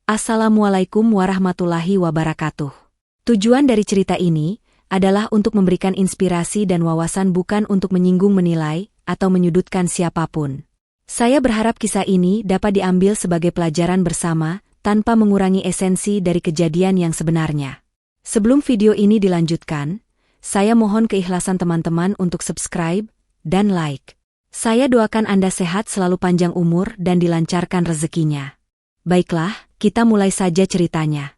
Assalamualaikum warahmatullahi wabarakatuh. Tujuan dari cerita ini adalah untuk memberikan inspirasi dan wawasan, bukan untuk menyinggung, menilai, atau menyudutkan siapapun. Saya berharap kisah ini dapat diambil sebagai pelajaran bersama, tanpa mengurangi esensi dari kejadian yang sebenarnya. Sebelum video ini dilanjutkan, saya mohon keikhlasan teman-teman untuk subscribe dan like. Saya doakan Anda sehat selalu, panjang umur, dan dilancarkan rezekinya. Baiklah, kita mulai saja ceritanya.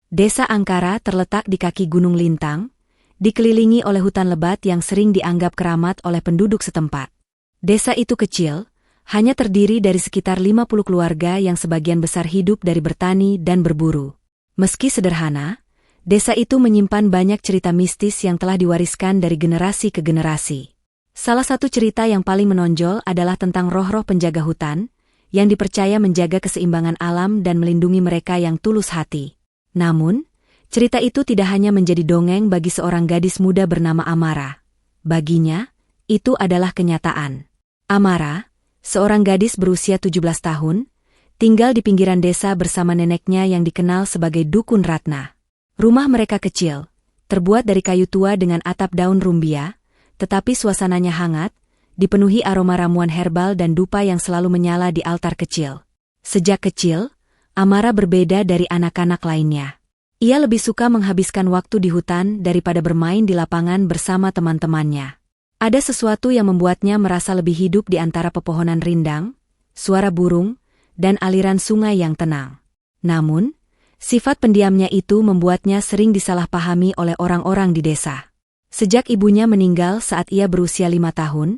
Desa Angkara terletak di kaki Gunung Lintang, dikelilingi oleh hutan lebat yang sering dianggap keramat oleh penduduk setempat. Desa itu kecil, hanya terdiri dari sekitar 50 keluarga yang sebagian besar hidup dari bertani dan berburu. Meski sederhana, desa itu menyimpan banyak cerita mistis yang telah diwariskan dari generasi ke generasi. Salah satu cerita yang paling menonjol adalah tentang roh-roh penjaga hutan, yang dipercaya menjaga keseimbangan alam dan melindungi mereka yang tulus hati. Namun, cerita itu tidak hanya menjadi dongeng bagi seorang gadis muda bernama Amara. Baginya, itu adalah kenyataan. Amara, seorang gadis berusia 17 tahun, tinggal di pinggiran desa bersama neneknya yang dikenal sebagai Dukun Ratna. Rumah mereka kecil, terbuat dari kayu tua dengan atap daun rumbia, tetapi suasananya hangat, dipenuhi aroma ramuan herbal dan dupa yang selalu menyala di altar kecil. Sejak kecil, Amara berbeda dari anak-anak lainnya. Ia lebih suka menghabiskan waktu di hutan daripada bermain di lapangan bersama teman-temannya. Ada sesuatu yang membuatnya merasa lebih hidup di antara pepohonan rindang, suara burung, dan aliran sungai yang tenang. Namun, sifat pendiamnya itu membuatnya sering disalahpahami oleh orang-orang di desa. Sejak ibunya meninggal saat ia berusia 5 tahun,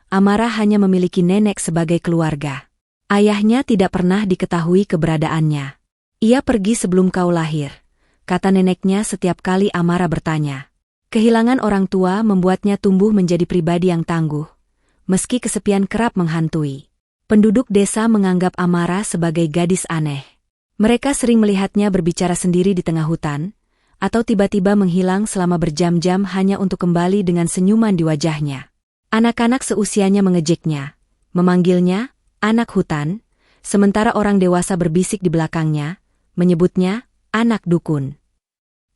Amara hanya memiliki nenek sebagai keluarga. Ayahnya tidak pernah diketahui keberadaannya. Ia pergi sebelum kau lahir, kata neneknya setiap kali Amara bertanya. Kehilangan orang tua membuatnya tumbuh menjadi pribadi yang tangguh, meski kesepian kerap menghantui. Penduduk desa menganggap Amara sebagai gadis aneh. Mereka sering melihatnya berbicara sendiri di tengah hutan, atau tiba-tiba menghilang selama berjam-jam hanya untuk kembali dengan senyuman di wajahnya. Anak-anak seusianya mengejeknya, memanggilnya anak hutan, sementara orang dewasa berbisik di belakangnya, menyebutnya anak dukun.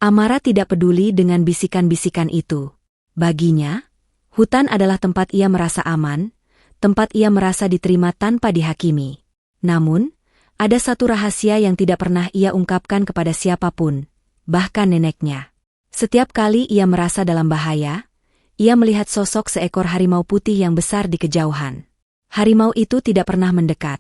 Amara tidak peduli dengan bisikan-bisikan itu. Baginya, hutan adalah tempat ia merasa aman, tempat ia merasa diterima tanpa dihakimi. Namun, ada satu rahasia yang tidak pernah ia ungkapkan kepada siapapun, bahkan neneknya. Setiap kali ia merasa dalam bahaya, ia melihat sosok seekor harimau putih yang besar di kejauhan. Harimau itu tidak pernah mendekat,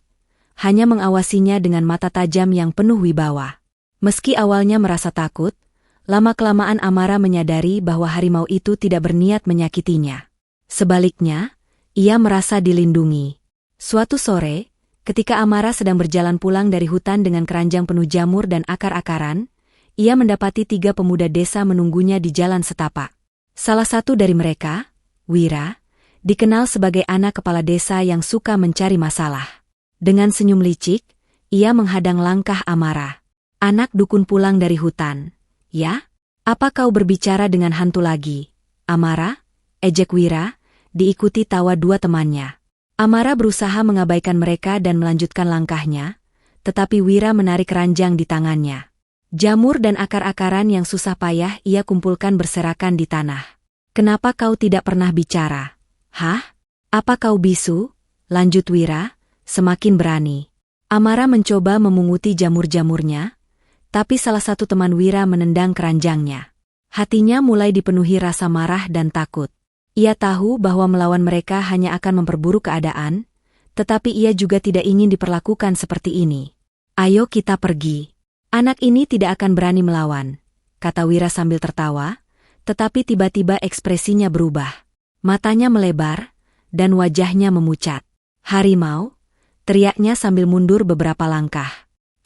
hanya mengawasinya dengan mata tajam yang penuh wibawa. Meski awalnya merasa takut, lama-kelamaan Amara menyadari bahwa harimau itu tidak berniat menyakitinya. Sebaliknya, ia merasa dilindungi. Suatu sore, ketika Amara sedang berjalan pulang dari hutan dengan keranjang penuh jamur dan akar-akaran, ia mendapati 3 pemuda desa menunggunya di jalan setapak. Salah satu dari mereka, Wira, dikenal sebagai anak kepala desa yang suka mencari masalah. Dengan senyum licik, ia menghadang langkah Amara. Anak dukun pulang dari hutan. Ya? Apa kau berbicara dengan hantu lagi, Amara? Ejek Wira, diikuti tawa 2 temannya. Amara berusaha mengabaikan mereka dan melanjutkan langkahnya, tetapi Wira menarik keranjang di tangannya. Jamur dan akar-akaran yang susah payah ia kumpulkan berserakan di tanah. Kenapa kau tidak pernah bicara? Hah? Apa kau bisu? Lanjut Wira, semakin berani. Amara mencoba memunguti jamur-jamurnya, tapi salah satu teman Wira menendang keranjangnya. Hatinya mulai dipenuhi rasa marah dan takut. Ia tahu bahwa melawan mereka hanya akan memperburuk keadaan, tetapi ia juga tidak ingin diperlakukan seperti ini. Ayo kita pergi. Anak ini tidak akan berani melawan, kata Wira sambil tertawa, tetapi tiba-tiba ekspresinya berubah. Matanya melebar, dan wajahnya memucat. Harimau, teriaknya sambil mundur beberapa langkah.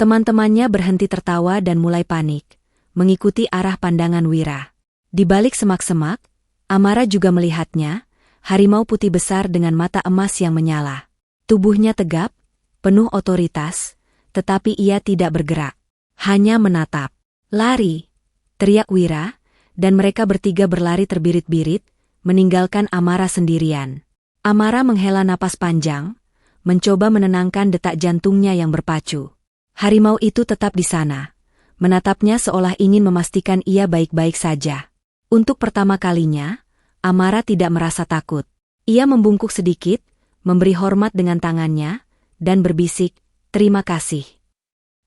Teman-temannya berhenti tertawa dan mulai panik, mengikuti arah pandangan Wira. Di balik semak-semak, Amara juga melihatnya, harimau putih besar dengan mata emas yang menyala. Tubuhnya tegap, penuh otoritas, tetapi ia tidak bergerak. Hanya menatap. Lari! Teriak Wira, dan mereka bertiga berlari terbirit-birit, meninggalkan Amara sendirian. Amara menghela napas panjang, mencoba menenangkan detak jantungnya yang berpacu. Harimau itu tetap di sana, menatapnya seolah ingin memastikan ia baik-baik saja. Untuk pertama kalinya, Amara tidak merasa takut. Ia membungkuk sedikit, memberi hormat dengan tangannya, dan berbisik, "Terima kasih."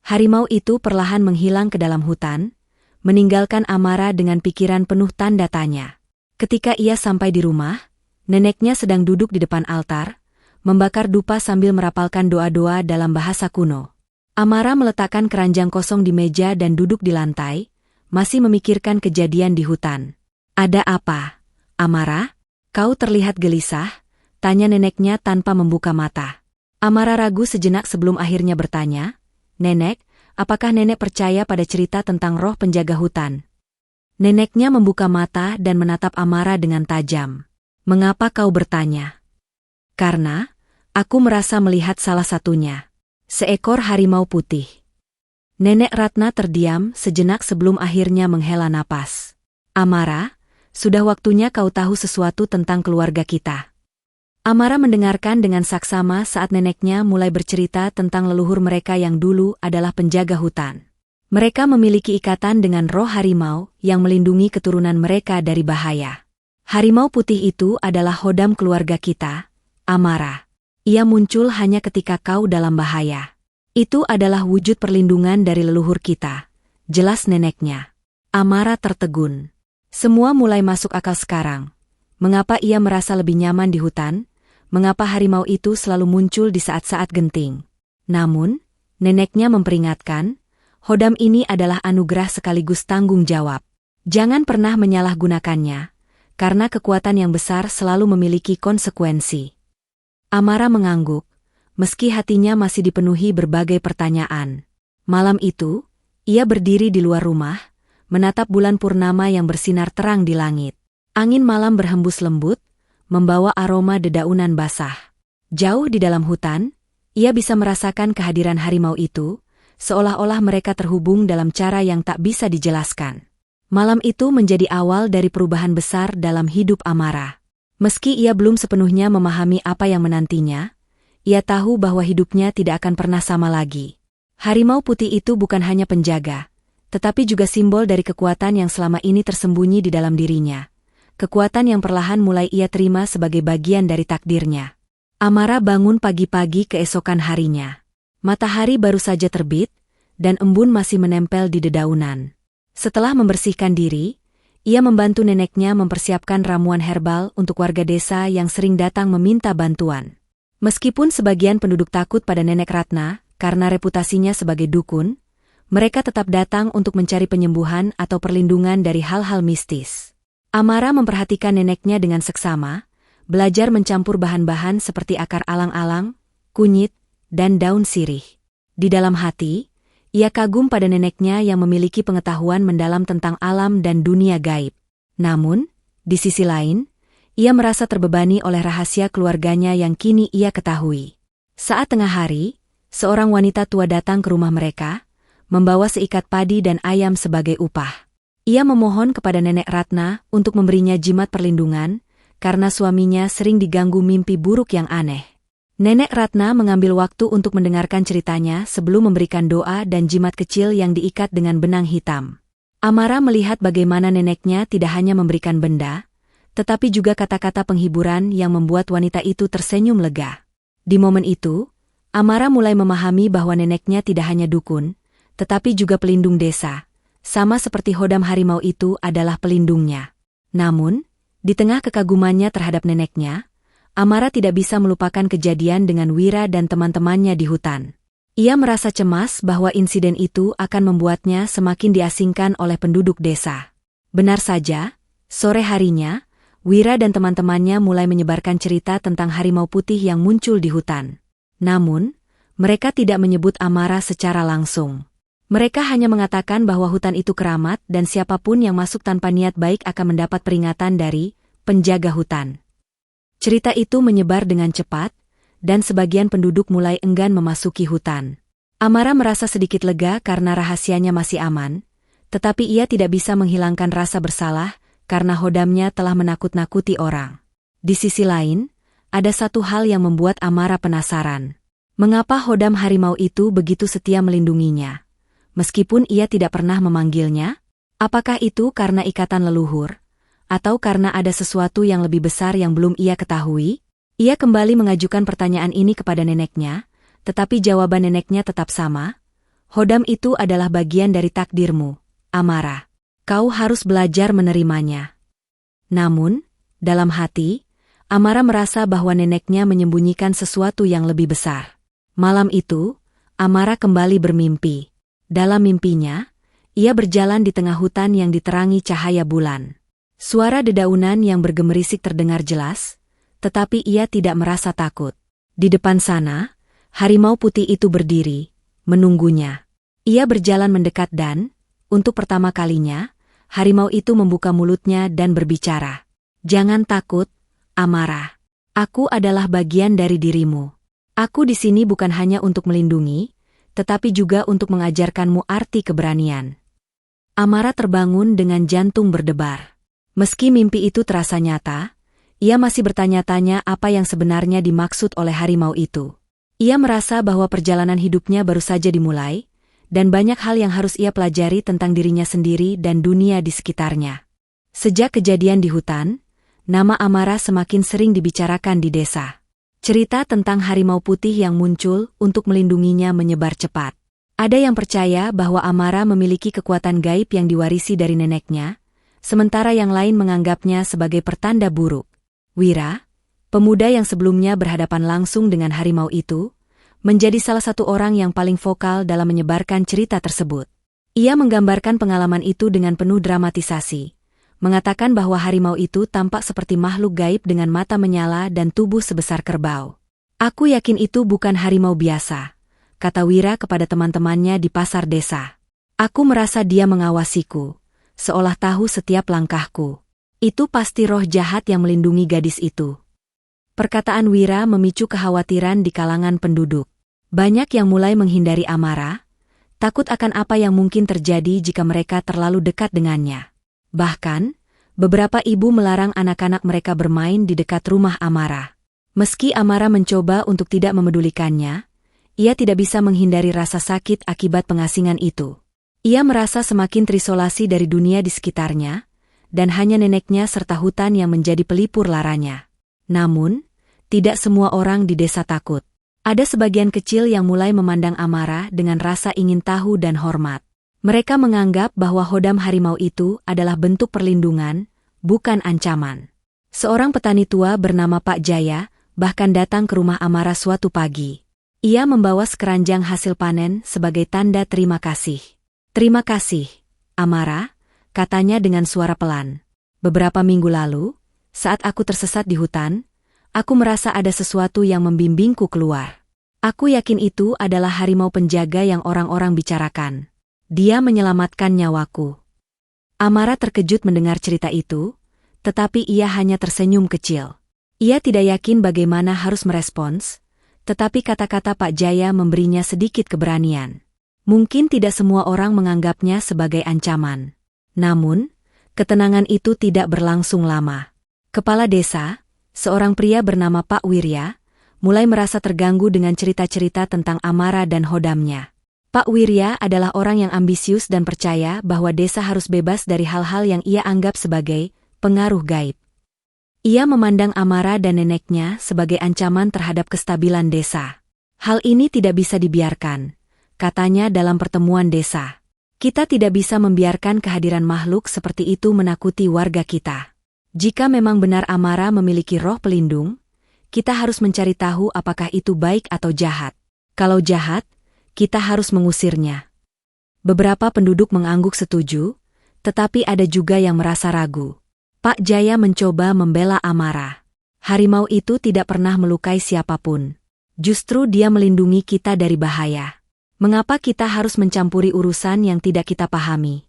Harimau itu perlahan menghilang ke dalam hutan, meninggalkan Amara dengan pikiran penuh tanda tanya. Ketika ia sampai di rumah, neneknya sedang duduk di depan altar, membakar dupa sambil merapalkan doa-doa dalam bahasa kuno. Amara meletakkan keranjang kosong di meja dan duduk di lantai, masih memikirkan kejadian di hutan. "Ada apa, Amara? Kau terlihat gelisah?" tanya neneknya tanpa membuka mata. Amara ragu sejenak sebelum akhirnya bertanya, "Nenek, apakah nenek percaya pada cerita tentang roh penjaga hutan?" Neneknya membuka mata dan menatap Amara dengan tajam. "Mengapa kau bertanya?" "Karena aku merasa melihat salah satunya. Seekor harimau putih." Nenek Ratna terdiam sejenak sebelum akhirnya menghela napas. "Amara, sudah waktunya kau tahu sesuatu tentang keluarga kita." Amara mendengarkan dengan saksama saat neneknya mulai bercerita tentang leluhur mereka yang dulu adalah penjaga hutan. Mereka memiliki ikatan dengan roh harimau yang melindungi keturunan mereka dari bahaya. "Harimau putih itu adalah hodam keluarga kita, Amara. Ia muncul hanya ketika kau dalam bahaya. Itu adalah wujud perlindungan dari leluhur kita," jelas neneknya. Amara tertegun. Semua mulai masuk akal sekarang. Mengapa ia merasa lebih nyaman di hutan? Mengapa harimau itu selalu muncul di saat-saat genting? Namun, neneknya memperingatkan, hodam ini adalah anugerah sekaligus tanggung jawab. Jangan pernah menyalahgunakannya, karena kekuatan yang besar selalu memiliki konsekuensi. Amara mengangguk, meski hatinya masih dipenuhi berbagai pertanyaan. Malam itu, ia berdiri di luar rumah, menatap bulan purnama yang bersinar terang di langit. Angin malam berhembus lembut, membawa aroma dedaunan basah. Jauh di dalam hutan, ia bisa merasakan kehadiran harimau itu, seolah-olah mereka terhubung dalam cara yang tak bisa dijelaskan. Malam itu menjadi awal dari perubahan besar dalam hidup Amara. Meski ia belum sepenuhnya memahami apa yang menantinya, ia tahu bahwa hidupnya tidak akan pernah sama lagi. Harimau putih itu bukan hanya penjaga, tetapi juga simbol dari kekuatan yang selama ini tersembunyi di dalam dirinya. Kekuatan yang perlahan mulai ia terima sebagai bagian dari takdirnya. Amara bangun pagi-pagi keesokan harinya. Matahari baru saja terbit, dan embun masih menempel di dedaunan. Setelah membersihkan diri, ia membantu neneknya mempersiapkan ramuan herbal untuk warga desa yang sering datang meminta bantuan. Meskipun sebagian penduduk takut pada Nenek Ratna karena reputasinya sebagai dukun, mereka tetap datang untuk mencari penyembuhan atau perlindungan dari hal-hal mistis. Amara memperhatikan neneknya dengan seksama, belajar mencampur bahan-bahan seperti akar alang-alang, kunyit, dan daun sirih. Di dalam hati, ia kagum pada neneknya yang memiliki pengetahuan mendalam tentang alam dan dunia gaib. Namun, di sisi lain, ia merasa terbebani oleh rahasia keluarganya yang kini ia ketahui. Saat tengah hari, seorang wanita tua datang ke rumah mereka, membawa seikat padi dan ayam sebagai upah. Ia memohon kepada Nenek Ratna untuk memberinya jimat perlindungan, karena suaminya sering diganggu mimpi buruk yang aneh. Nenek Ratna mengambil waktu untuk mendengarkan ceritanya sebelum memberikan doa dan jimat kecil yang diikat dengan benang hitam. Amara melihat bagaimana neneknya tidak hanya memberikan benda, tetapi juga kata-kata penghiburan yang membuat wanita itu tersenyum lega. Di momen itu, Amara mulai memahami bahwa neneknya tidak hanya dukun, tetapi juga pelindung desa, sama seperti hodam harimau itu adalah pelindungnya. Namun, di tengah kekagumannya terhadap neneknya, Amara tidak bisa melupakan kejadian dengan Wira dan teman-temannya di hutan. Ia merasa cemas bahwa insiden itu akan membuatnya semakin diasingkan oleh penduduk desa. Benar saja, sore harinya, Wira dan teman-temannya mulai menyebarkan cerita tentang harimau putih yang muncul di hutan. Namun, mereka tidak menyebut Amara secara langsung. Mereka hanya mengatakan bahwa hutan itu keramat dan siapapun yang masuk tanpa niat baik akan mendapat peringatan dari penjaga hutan. Cerita itu menyebar dengan cepat, dan sebagian penduduk mulai enggan memasuki hutan. Amara merasa sedikit lega karena rahasianya masih aman, tetapi ia tidak bisa menghilangkan rasa bersalah karena hodamnya telah menakut-nakuti orang. Di sisi lain, ada satu hal yang membuat Amara penasaran. Mengapa Hodam harimau itu begitu setia melindunginya? Meskipun ia tidak pernah memanggilnya? Apakah itu karena ikatan leluhur? Atau karena ada sesuatu yang lebih besar yang belum ia ketahui? Ia kembali mengajukan pertanyaan ini kepada neneknya, tetapi jawaban neneknya tetap sama. Hodam itu adalah bagian dari takdirmu, Amara. Kau harus belajar menerimanya. Namun, dalam hati, Amara merasa bahwa neneknya menyembunyikan sesuatu yang lebih besar. Malam itu, Amara kembali bermimpi. Dalam mimpinya, ia berjalan di tengah hutan yang diterangi cahaya bulan. Suara dedaunan yang bergemerisik terdengar jelas, tetapi ia tidak merasa takut. Di depan sana, harimau putih itu berdiri, menunggunya. Ia berjalan mendekat dan, untuk pertama kalinya, harimau itu membuka mulutnya dan berbicara. Jangan takut, Amara. Aku adalah bagian dari dirimu. Aku di sini bukan hanya untuk melindungi, tetapi juga untuk mengajarkanmu arti keberanian. Amara terbangun dengan jantung berdebar. Meski mimpi itu terasa nyata, ia masih bertanya-tanya apa yang sebenarnya dimaksud oleh harimau itu. Ia merasa bahwa perjalanan hidupnya baru saja dimulai, dan banyak hal yang harus ia pelajari tentang dirinya sendiri dan dunia di sekitarnya. Sejak kejadian di hutan, nama Amara semakin sering dibicarakan di desa. Cerita tentang harimau putih yang muncul untuk melindunginya menyebar cepat. Ada yang percaya bahwa Amara memiliki kekuatan gaib yang diwarisi dari neneknya, sementara yang lain menganggapnya sebagai pertanda buruk. Wira, pemuda yang sebelumnya berhadapan langsung dengan harimau itu, menjadi salah satu orang yang paling vokal dalam menyebarkan cerita tersebut. Ia menggambarkan pengalaman itu dengan penuh dramatisasi, mengatakan bahwa harimau itu tampak seperti makhluk gaib dengan mata menyala dan tubuh sebesar kerbau. Aku yakin itu bukan harimau biasa, kata Wira kepada teman-temannya di pasar desa. Aku merasa dia mengawasiku, seolah tahu setiap langkahku. Itu pasti roh jahat yang melindungi gadis itu. Perkataan Wira memicu kekhawatiran di kalangan penduduk. Banyak yang mulai menghindari Amara, takut akan apa yang mungkin terjadi jika mereka terlalu dekat dengannya. Bahkan, beberapa ibu melarang anak-anak mereka bermain di dekat rumah Amara. Meski Amara mencoba untuk tidak memedulikannya, ia tidak bisa menghindari rasa sakit akibat pengasingan itu. Ia merasa semakin terisolasi dari dunia di sekitarnya, dan hanya neneknya serta hutan yang menjadi pelipur laranya. Namun, tidak semua orang di desa takut. Ada sebagian kecil yang mulai memandang Amara dengan rasa ingin tahu dan hormat. Mereka menganggap bahwa Hodam harimau itu adalah bentuk perlindungan, bukan ancaman. Seorang petani tua bernama Pak Jaya bahkan datang ke rumah Amara suatu pagi. Ia membawa sekeranjang hasil panen sebagai tanda terima kasih. Terima kasih, Amara, katanya dengan suara pelan. Beberapa minggu lalu, saat aku tersesat di hutan, aku merasa ada sesuatu yang membimbingku keluar. Aku yakin itu adalah harimau penjaga yang orang-orang bicarakan. Dia menyelamatkan nyawaku. Amara terkejut mendengar cerita itu, tetapi ia hanya tersenyum kecil. Ia tidak yakin bagaimana harus merespons, tetapi kata-kata Pak Jaya memberinya sedikit keberanian. Mungkin tidak semua orang menganggapnya sebagai ancaman. Namun, ketenangan itu tidak berlangsung lama. Kepala desa, seorang pria bernama Pak Wirya, mulai merasa terganggu dengan cerita-cerita tentang Amara dan Hodamnya. Pak Wirya adalah orang yang ambisius dan percaya bahwa desa harus bebas dari hal-hal yang ia anggap sebagai pengaruh gaib. Ia memandang Amara dan neneknya sebagai ancaman terhadap kestabilan desa. Hal ini tidak bisa dibiarkan, katanya dalam pertemuan desa. Kita tidak bisa membiarkan kehadiran makhluk seperti itu menakuti warga kita. Jika memang benar Amara memiliki roh pelindung, kita harus mencari tahu apakah itu baik atau jahat. Kalau jahat, kita harus mengusirnya. Beberapa penduduk mengangguk setuju, tetapi ada juga yang merasa ragu. Pak Jaya mencoba membela Amara. Harimau itu tidak pernah melukai siapapun. Justru dia melindungi kita dari bahaya. Mengapa kita harus mencampuri urusan yang tidak kita pahami?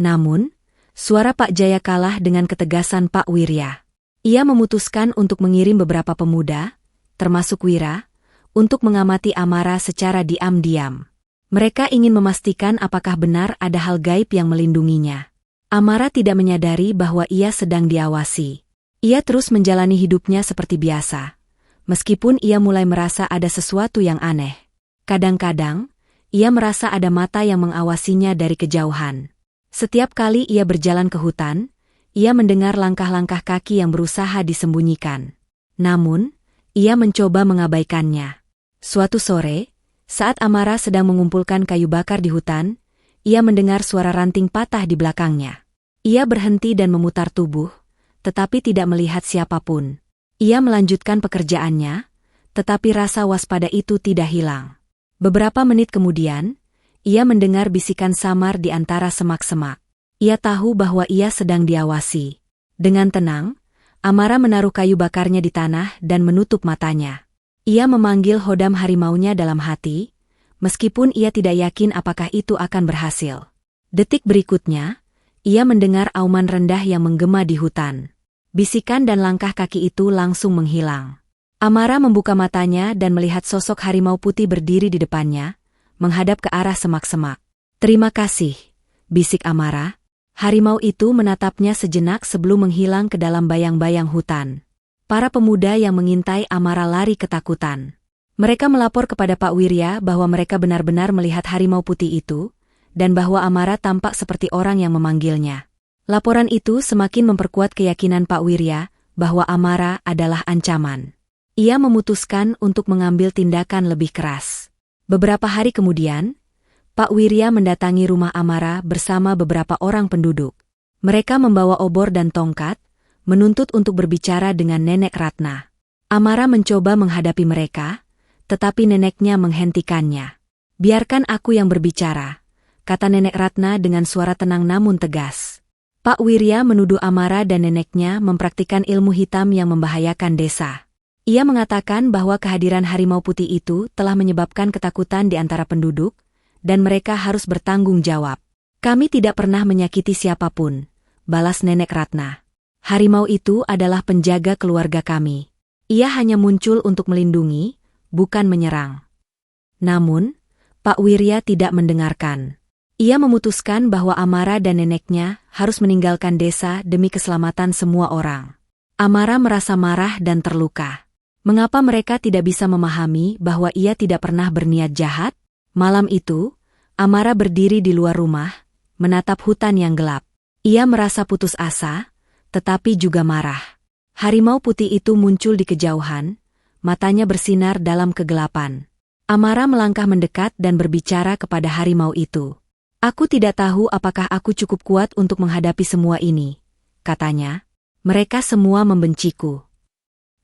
Namun, suara Pak Jaya kalah dengan ketegasan Pak Wirya. Ia memutuskan untuk mengirim beberapa pemuda, termasuk Wira, untuk mengamati Amara secara diam-diam. Mereka ingin memastikan apakah benar ada hal gaib yang melindunginya. Amara tidak menyadari bahwa ia sedang diawasi. Ia terus menjalani hidupnya seperti biasa, meskipun ia mulai merasa ada sesuatu yang aneh. Kadang-kadang, ia merasa ada mata yang mengawasinya dari kejauhan. Setiap kali ia berjalan ke hutan, ia mendengar langkah-langkah kaki yang berusaha disembunyikan. Namun, ia mencoba mengabaikannya. Suatu sore, saat Amara sedang mengumpulkan kayu bakar di hutan, ia mendengar suara ranting patah di belakangnya. Ia berhenti dan memutar tubuh, tetapi tidak melihat siapapun. Ia melanjutkan pekerjaannya, tetapi rasa waspada itu tidak hilang. Beberapa menit kemudian, ia mendengar bisikan samar di antara semak-semak. Ia tahu bahwa ia sedang diawasi. Dengan tenang, Amara menaruh kayu bakarnya di tanah dan menutup matanya. Ia memanggil hodam harimaunya dalam hati, meskipun ia tidak yakin apakah itu akan berhasil. Detik berikutnya, ia mendengar auman rendah yang menggema di hutan. Bisikan dan langkah kaki itu langsung menghilang. Amara membuka matanya dan melihat sosok harimau putih berdiri di depannya, menghadap ke arah semak-semak. "Terima kasih," bisik Amara. Harimau itu menatapnya sejenak sebelum menghilang ke dalam bayang-bayang hutan. Para pemuda yang mengintai Amara lari ketakutan. Mereka melapor kepada Pak Wirya bahwa mereka benar-benar melihat harimau putih itu, dan bahwa Amara tampak seperti orang yang memanggilnya. Laporan itu semakin memperkuat keyakinan Pak Wirya bahwa Amara adalah ancaman. Ia memutuskan untuk mengambil tindakan lebih keras. Beberapa hari kemudian, Pak Wirya mendatangi rumah Amara bersama beberapa orang penduduk. Mereka membawa obor dan tongkat, menuntut untuk berbicara dengan Nenek Ratna. Amara mencoba menghadapi mereka, tetapi neneknya menghentikannya. "Biarkan aku yang berbicara," kata Nenek Ratna dengan suara tenang namun tegas. Pak Wirya menuduh Amara dan neneknya mempraktikkan ilmu hitam yang membahayakan desa. Ia mengatakan bahwa kehadiran harimau putih itu telah menyebabkan ketakutan di antara penduduk, dan mereka harus bertanggung jawab. "Kami tidak pernah menyakiti siapapun," balas Nenek Ratna. "Harimau itu adalah penjaga keluarga kami. Ia hanya muncul untuk melindungi, bukan menyerang." Namun, Pak Wirya tidak mendengarkan. Ia memutuskan bahwa Amara dan neneknya harus meninggalkan desa demi keselamatan semua orang. Amara merasa marah dan terluka. Mengapa mereka tidak bisa memahami bahwa ia tidak pernah berniat jahat? Malam itu, Amara berdiri di luar rumah, menatap hutan yang gelap. Ia merasa putus asa, tetapi juga marah. Harimau putih itu muncul di kejauhan, matanya bersinar dalam kegelapan. Amara melangkah mendekat dan berbicara kepada harimau itu. "Aku tidak tahu apakah aku cukup kuat untuk menghadapi semua ini," katanya. "Mereka semua membenciku."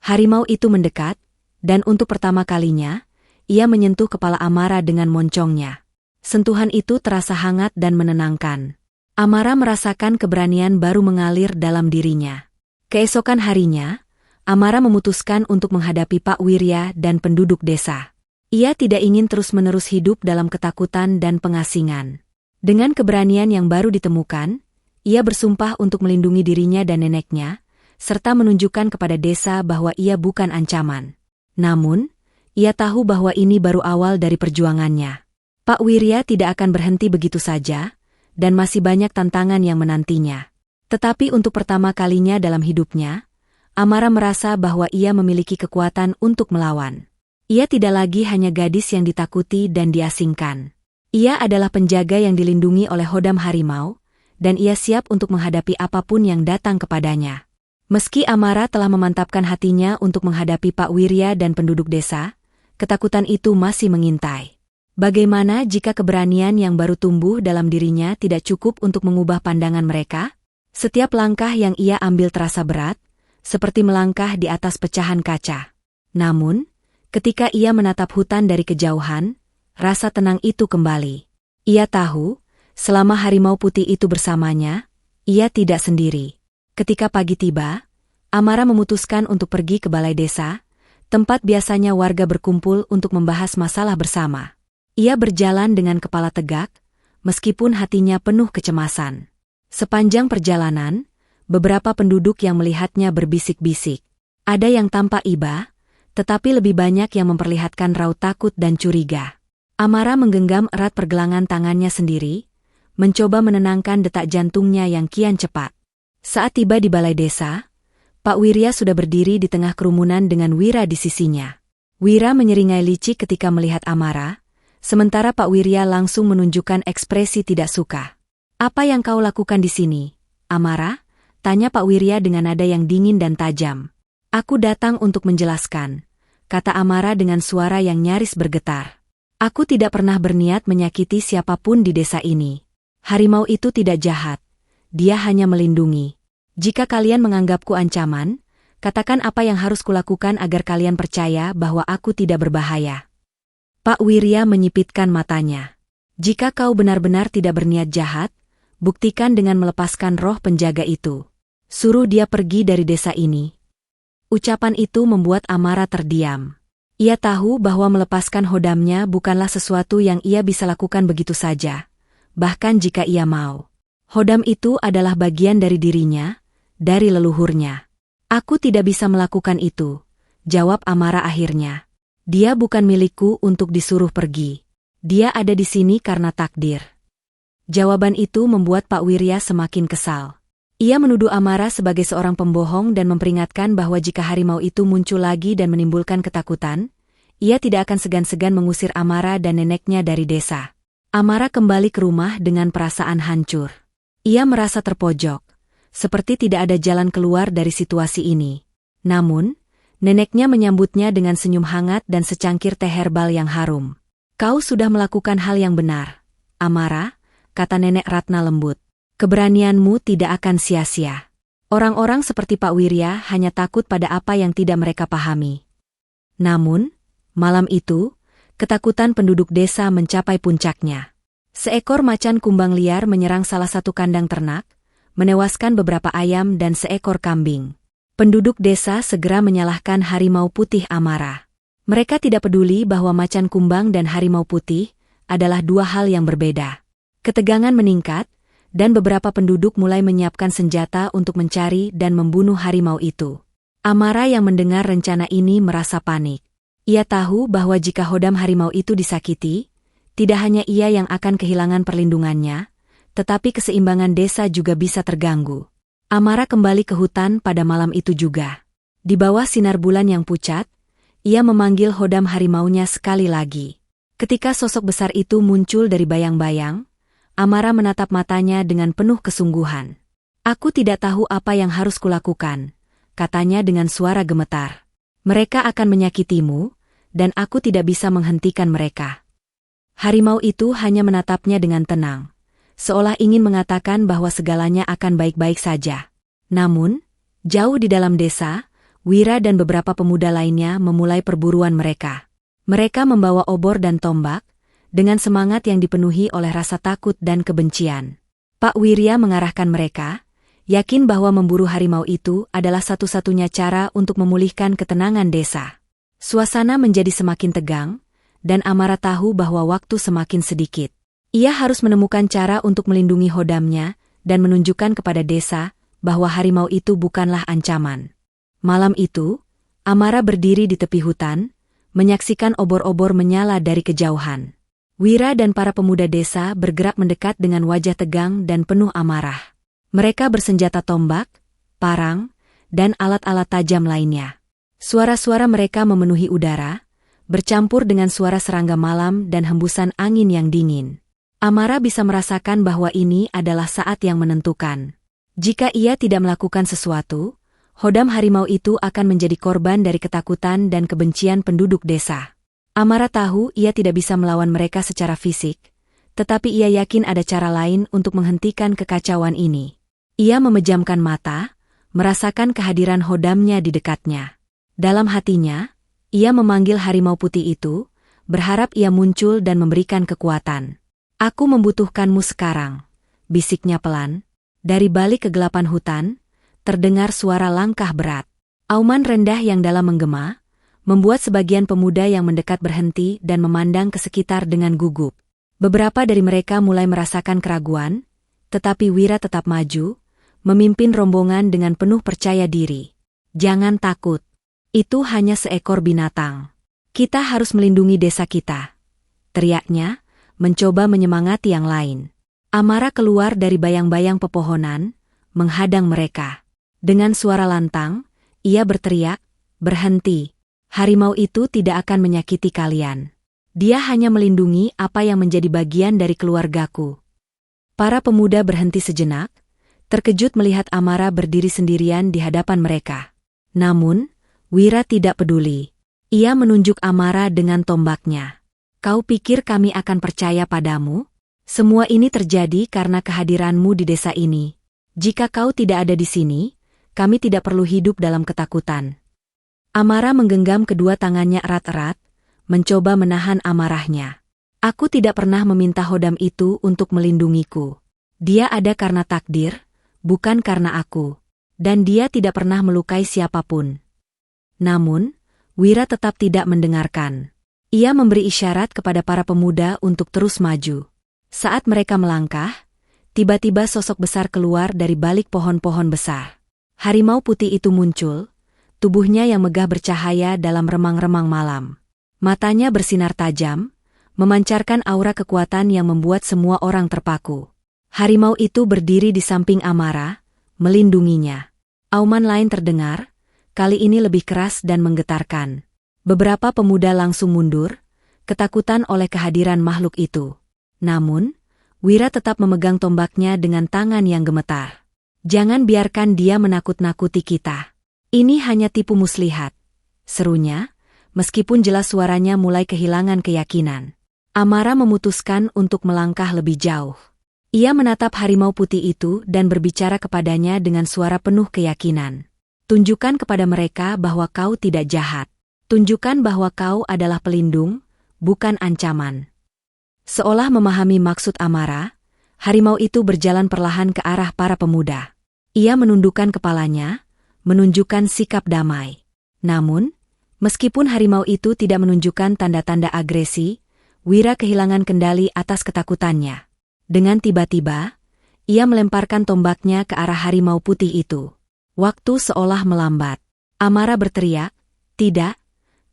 Harimau itu mendekat, dan untuk pertama kalinya, ia menyentuh kepala Amara dengan moncongnya. Sentuhan itu terasa hangat dan menenangkan. Amara merasakan keberanian baru mengalir dalam dirinya. Keesokan harinya, Amara memutuskan untuk menghadapi Pak Wirya dan penduduk desa. Ia tidak ingin terus-menerus hidup dalam ketakutan dan pengasingan. Dengan keberanian yang baru ditemukan, ia bersumpah untuk melindungi dirinya dan neneknya, serta menunjukkan kepada desa bahwa ia bukan ancaman. Namun, ia tahu bahwa ini baru awal dari perjuangannya. Pak Wirya tidak akan berhenti begitu saja, dan masih banyak tantangan yang menantinya. Tetapi untuk pertama kalinya dalam hidupnya, Amara merasa bahwa ia memiliki kekuatan untuk melawan. Ia tidak lagi hanya gadis yang ditakuti dan diasingkan. Ia adalah penjaga yang dilindungi oleh hodam harimau, dan ia siap untuk menghadapi apapun yang datang kepadanya. Meski Amara telah memantapkan hatinya untuk menghadapi Pak Wirya dan penduduk desa, ketakutan itu masih mengintai. Bagaimana jika keberanian yang baru tumbuh dalam dirinya tidak cukup untuk mengubah pandangan mereka? Setiap langkah yang ia ambil terasa berat, seperti melangkah di atas pecahan kaca. Namun, ketika ia menatap hutan dari kejauhan, rasa tenang itu kembali. Ia tahu, selama harimau putih itu bersamanya, ia tidak sendiri. Ketika pagi tiba, Amara memutuskan untuk pergi ke balai desa, tempat biasanya warga berkumpul untuk membahas masalah bersama. Ia berjalan dengan kepala tegak, meskipun hatinya penuh kecemasan. Sepanjang perjalanan, beberapa penduduk yang melihatnya berbisik-bisik. Ada yang tampak iba, tetapi lebih banyak yang memperlihatkan raut takut dan curiga. Amara menggenggam erat pergelangan tangannya sendiri, mencoba menenangkan detak jantungnya yang kian cepat. Saat tiba di balai desa, Pak Wirya sudah berdiri di tengah kerumunan dengan Wira di sisinya. Wira menyeringai licik ketika melihat Amara, sementara Pak Wirya langsung menunjukkan ekspresi tidak suka. "Apa yang kau lakukan di sini, Amara?" tanya Pak Wirya dengan nada yang dingin dan tajam. "Aku datang untuk menjelaskan," kata Amara dengan suara yang nyaris bergetar. "Aku tidak pernah berniat menyakiti siapapun di desa ini. Harimau itu tidak jahat. Dia hanya melindungi. Jika kalian menganggapku ancaman, katakan apa yang harus kulakukan agar kalian percaya bahwa aku tidak berbahaya." Pak Wirya menyipitkan matanya. "Jika kau benar-benar tidak berniat jahat, buktikan dengan melepaskan roh penjaga itu. Suruh dia pergi dari desa ini." Ucapan itu membuat Amara terdiam. Ia tahu bahwa melepaskan hodamnya bukanlah sesuatu yang ia bisa lakukan begitu saja, bahkan jika ia mau. Hodam itu adalah bagian dari dirinya, dari leluhurnya. "Aku tidak bisa melakukan itu," jawab Amara akhirnya. "Dia bukan milikku untuk disuruh pergi. Dia ada di sini karena takdir." Jawaban itu membuat Pak Wirya semakin kesal. Ia menuduh Amara sebagai seorang pembohong dan memperingatkan bahwa jika harimau itu muncul lagi dan menimbulkan ketakutan, ia tidak akan segan-segan mengusir Amara dan neneknya dari desa. Amara kembali ke rumah dengan perasaan hancur. Ia merasa terpojok, seperti tidak ada jalan keluar dari situasi ini. Namun, neneknya menyambutnya dengan senyum hangat dan secangkir teh herbal yang harum. "Kau sudah melakukan hal yang benar, Amara," kata Nenek Ratna lembut. "Keberanianmu tidak akan sia-sia. Orang-orang seperti Pak Wirya hanya takut pada apa yang tidak mereka pahami." Namun, malam itu, ketakutan penduduk desa mencapai puncaknya. Seekor macan kumbang liar menyerang salah satu kandang ternak, menewaskan beberapa ayam dan seekor kambing. Penduduk desa segera menyalahkan harimau putih Amara. Mereka tidak peduli bahwa macan kumbang dan harimau putih adalah dua hal yang berbeda. Ketegangan meningkat, dan beberapa penduduk mulai menyiapkan senjata untuk mencari dan membunuh harimau itu. Amara yang mendengar rencana ini merasa panik. Ia tahu bahwa jika hodam harimau itu disakiti, tidak hanya ia yang akan kehilangan perlindungannya, tetapi keseimbangan desa juga bisa terganggu. Amara kembali ke hutan pada malam itu juga. Di bawah sinar bulan yang pucat, ia memanggil hodam harimaunya sekali lagi. Ketika sosok besar itu muncul dari bayang-bayang, Amara menatap matanya dengan penuh kesungguhan. "Aku tidak tahu apa yang harus kulakukan," katanya dengan suara gemetar. "Mereka akan menyakitimu, dan aku tidak bisa menghentikan mereka." Harimau itu hanya menatapnya dengan tenang, seolah ingin mengatakan bahwa segalanya akan baik-baik saja. Namun, jauh di dalam desa, Wira dan beberapa pemuda lainnya memulai perburuan mereka. Mereka membawa obor dan tombak, dengan semangat yang dipenuhi oleh rasa takut dan kebencian. Pak Wirya mengarahkan mereka, yakin bahwa memburu harimau itu adalah satu-satunya cara untuk memulihkan ketenangan desa. Suasana menjadi semakin tegang, dan Amara tahu bahwa waktu semakin sedikit. Ia harus menemukan cara untuk melindungi hodamnya dan menunjukkan kepada desa bahwa harimau itu bukanlah ancaman. Malam itu, Amara berdiri di tepi hutan, menyaksikan obor-obor menyala dari kejauhan. Wira dan para pemuda desa bergerak mendekat dengan wajah tegang dan penuh amarah. Mereka bersenjata tombak, parang, dan alat-alat tajam lainnya. Suara-suara mereka memenuhi udara, bercampur dengan suara serangga malam dan hembusan angin yang dingin. Amara bisa merasakan bahwa ini adalah saat yang menentukan. Jika ia tidak melakukan sesuatu, hodam harimau itu akan menjadi korban dari ketakutan dan kebencian penduduk desa. Amara tahu ia tidak bisa melawan mereka secara fisik, tetapi ia yakin ada cara lain untuk menghentikan kekacauan ini. Ia memejamkan mata, merasakan kehadiran hodamnya di dekatnya. Dalam hatinya, ia memanggil harimau putih itu, berharap ia muncul dan memberikan kekuatan. "Aku membutuhkanmu sekarang," bisiknya pelan. Dari balik kegelapan hutan, terdengar suara langkah berat. Auman rendah yang dalam menggema, membuat sebagian pemuda yang mendekat berhenti dan memandang ke sekitar dengan gugup. Beberapa dari mereka mulai merasakan keraguan, tetapi Wira tetap maju, memimpin rombongan dengan penuh percaya diri. "Jangan takut. Itu hanya seekor binatang. Kita harus melindungi desa kita," teriaknya, mencoba menyemangati yang lain. Amara keluar dari bayang-bayang pepohonan, menghadang mereka. Dengan suara lantang, ia berteriak, "Berhenti. Harimau itu tidak akan menyakiti kalian. Dia hanya melindungi apa yang menjadi bagian dari keluargaku." Para pemuda berhenti sejenak, terkejut melihat Amara berdiri sendirian di hadapan mereka. Namun, Wira tidak peduli. Ia menunjuk Amara dengan tombaknya. "Kau pikir kami akan percaya padamu? Semua ini terjadi karena kehadiranmu di desa ini. Jika kau tidak ada di sini, kami tidak perlu hidup dalam ketakutan." Amara menggenggam kedua tangannya erat-erat, mencoba menahan amarahnya. "Aku tidak pernah meminta Hodam itu untuk melindungiku. Dia ada karena takdir, bukan karena aku. Dan dia tidak pernah melukai siapapun." Namun, Wira tetap tidak mendengarkan. Ia memberi isyarat kepada para pemuda untuk terus maju. Saat mereka melangkah, tiba-tiba sosok besar keluar dari balik pohon-pohon besar. Harimau putih itu muncul, tubuhnya yang megah bercahaya dalam remang-remang malam. Matanya bersinar tajam, memancarkan aura kekuatan yang membuat semua orang terpaku. Harimau itu berdiri di samping Amara, melindunginya. Auman lain terdengar, kali ini lebih keras dan menggetarkan. Beberapa pemuda langsung mundur, ketakutan oleh kehadiran makhluk itu. Namun, Wira tetap memegang tombaknya dengan tangan yang gemetar. "Jangan biarkan dia menakut-nakuti kita. Ini hanya tipu muslihat," serunya, meskipun jelas suaranya mulai kehilangan keyakinan. Amara memutuskan untuk melangkah lebih jauh. Ia menatap harimau putih itu dan berbicara kepadanya dengan suara penuh keyakinan. "Tunjukkan kepada mereka bahwa kau tidak jahat. Tunjukkan bahwa kau adalah pelindung, bukan ancaman." Seolah memahami maksud Amara, harimau itu berjalan perlahan ke arah para pemuda. Ia menundukkan kepalanya, menunjukkan sikap damai. Namun, meskipun harimau itu tidak menunjukkan tanda-tanda agresi, Wira kehilangan kendali atas ketakutannya. Dengan tiba-tiba, ia melemparkan tombaknya ke arah harimau putih itu. Waktu seolah melambat. Amara berteriak, "Tidak!"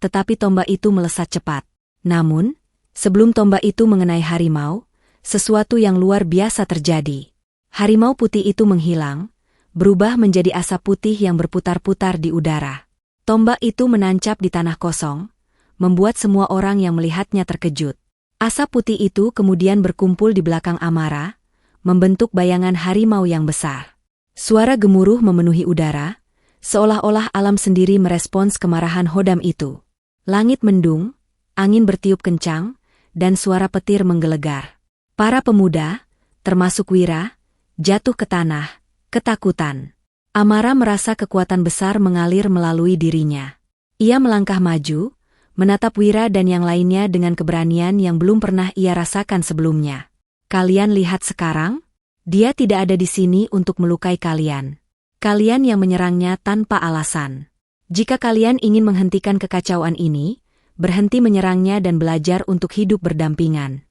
Tetapi tombak itu melesat cepat. Namun, sebelum tombak itu mengenai harimau, sesuatu yang luar biasa terjadi. Harimau putih itu menghilang, berubah menjadi asap putih yang berputar-putar di udara. Tombak itu menancap di tanah kosong, membuat semua orang yang melihatnya terkejut. Asap putih itu kemudian berkumpul di belakang Amara, membentuk bayangan harimau yang besar. Suara gemuruh memenuhi udara, seolah-olah alam sendiri merespons kemarahan Hodam itu. Langit mendung, angin bertiup kencang, dan suara petir menggelegar. Para pemuda, termasuk Wira, jatuh ke tanah, ketakutan. Amara merasa kekuatan besar mengalir melalui dirinya. Ia melangkah maju, menatap Wira dan yang lainnya dengan keberanian yang belum pernah ia rasakan sebelumnya. "Kalian lihat sekarang? Dia tidak ada di sini untuk melukai kalian. Kalian yang menyerangnya tanpa alasan. Jika kalian ingin menghentikan kekacauan ini, berhenti menyerangnya dan belajar untuk hidup berdampingan."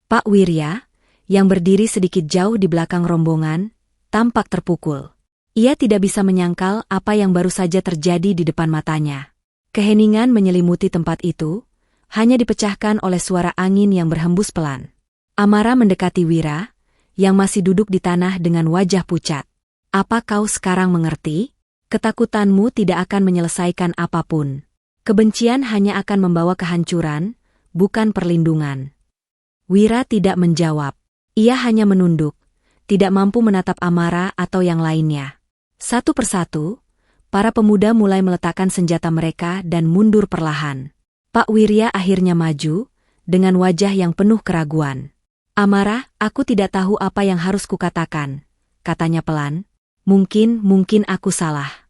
Pak Wirya, yang berdiri sedikit jauh di belakang rombongan, tampak terpukul. Ia tidak bisa menyangkal apa yang baru saja terjadi di depan matanya. Keheningan menyelimuti tempat itu, hanya dipecahkan oleh suara angin yang berhembus pelan. Amara mendekati Wira, yang masih duduk di tanah dengan wajah pucat. "Apa kau sekarang mengerti? Ketakutanmu tidak akan menyelesaikan apapun. Kebencian hanya akan membawa kehancuran, bukan perlindungan." Wira tidak menjawab. Ia hanya menunduk, tidak mampu menatap Amara atau yang lainnya. Satu persatu, para pemuda mulai meletakkan senjata mereka dan mundur perlahan. Pak Wirya akhirnya maju, dengan wajah yang penuh keraguan. "Amara, aku tidak tahu apa yang harus kukatakan," katanya pelan. Mungkin aku salah."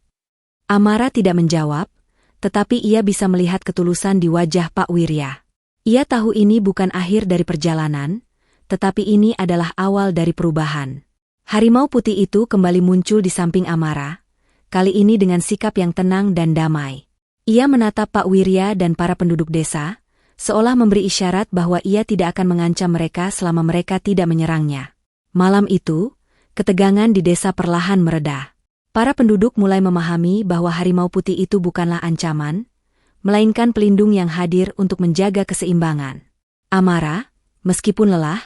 Amara tidak menjawab, tetapi ia bisa melihat ketulusan di wajah Pak Wirya. Ia tahu ini bukan akhir dari perjalanan, tetapi ini adalah awal dari perubahan. Harimau putih itu kembali muncul di samping Amara, kali ini dengan sikap yang tenang dan damai. Ia menatap Pak Wirya dan para penduduk desa, seolah memberi isyarat bahwa ia tidak akan mengancam mereka selama mereka tidak menyerangnya. Malam itu, ketegangan di desa perlahan mereda. Para penduduk mulai memahami bahwa harimau putih itu bukanlah ancaman, melainkan pelindung yang hadir untuk menjaga keseimbangan. Amara, meskipun lelah,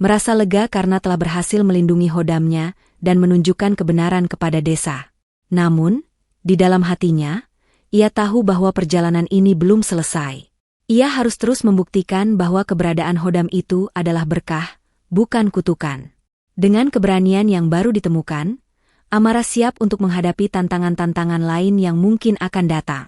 merasa lega karena telah berhasil melindungi Hodamnya dan menunjukkan kebenaran kepada desa. Namun, Di dalam hatinya, ia tahu bahwa perjalanan ini belum selesai. Ia harus terus membuktikan bahwa keberadaan Hodam itu adalah berkah, bukan kutukan. Dengan keberanian yang baru ditemukan, Amara siap untuk menghadapi tantangan-tantangan lain yang mungkin akan datang.